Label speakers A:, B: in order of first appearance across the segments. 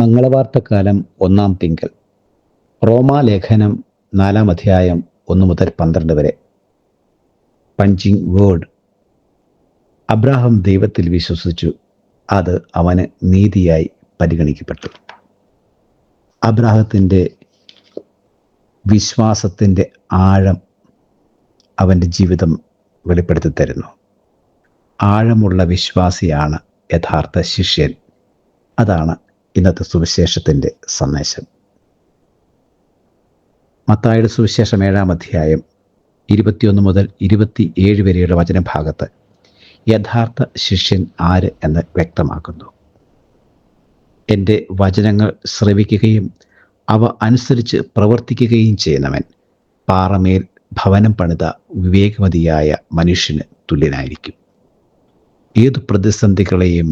A: മംഗളവാർത്തക്കാലം 1-ാം തിങ്കൾ. റോമാലേഖനം 4-ാം അധ്യായം 1 മുതൽ 12 വരെ. Punching word. അബ്രാഹാം ദൈവത്തിൽ വിശ്വസിച്ചു, അത് അവന് നീതിയായി പരിഗണിക്കപ്പെട്ടു. അബ്രാഹത്തിൻ്റെ വിശ്വാസത്തിൻ്റെ ആഴം അവൻ്റെ ജീവിതം വെളിപ്പെടുത്തി തരുന്നു. ആഴമുള്ള വിശ്വാസിയാണ് യഥാർത്ഥ ശിഷ്യൻ. അതാണ് ഇന്നത്തെ സുവിശേഷത്തിൻ്റെ സന്ദേശം. മത്തായിയുടെ സുവിശേഷം 7-ാം അധ്യായം 21 മുതൽ 27 വരെയുള്ള വചനഭാഗത്ത് യഥാർത്ഥ ശിഷ്യൻ ആര് എന്ന് വ്യക്തമാക്കുന്നു. എൻ്റെ വചനങ്ങൾ ശ്രവിക്കുകയും അവ അനുസരിച്ച് പ്രവർത്തിക്കുകയും ചെയ്യുന്നവൻ പാറമേൽ ഭവനം പണിത വിവേകമതിയായ മനുഷ്യന് തുല്യനായിരിക്കും. ഏതു പ്രതിസന്ധികളെയും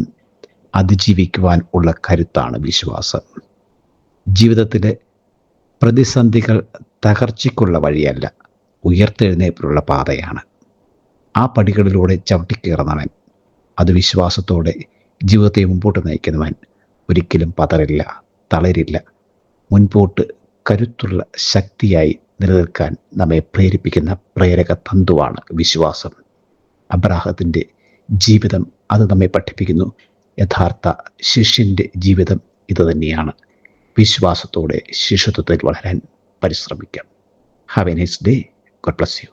A: അതിജീവിക്കുവാൻ ഉള്ള കരുത്താണ് വിശ്വാസം. ജീവിതത്തിലെ പ്രതിസന്ധികൾ തകർച്ചയ്ക്കുള്ള വഴിയല്ല, ഉയർത്തെഴുന്നേൽപ്പിനുള്ള പാതയാണ്. ആ പടികളിലൂടെ ചവിട്ടിക്കയറുന്നവൻ, അത് വിശ്വാസത്തോടെ ജീവിതത്തെ മുമ്പോട്ട് നയിക്കുന്നവൻ ഒരിക്കലും പതറില്ല, തളരില്ല. മുൻപോട്ട് കരുത്തുള്ള ശക്തിയായി നിലനിൽക്കാൻ നമ്മെ പ്രേരിപ്പിക്കുന്ന പ്രേരക തന്തുവാണ് വിശ്വാസം. അബ്രാഹത്തിൻ്റെ ജീവിതം അത് നമ്മെ പഠിപ്പിക്കുന്നു. യഥാർത്ഥ ശിഷ്യൻ്റെ ജീവിതം ഇതുതന്നെയാണ്. വിശ്വാസത്തോടെ ശിഷ്യത്വത്തിൽ വളരാൻ പരിശ്രമിക്കാം. Have a nice day. God bless U.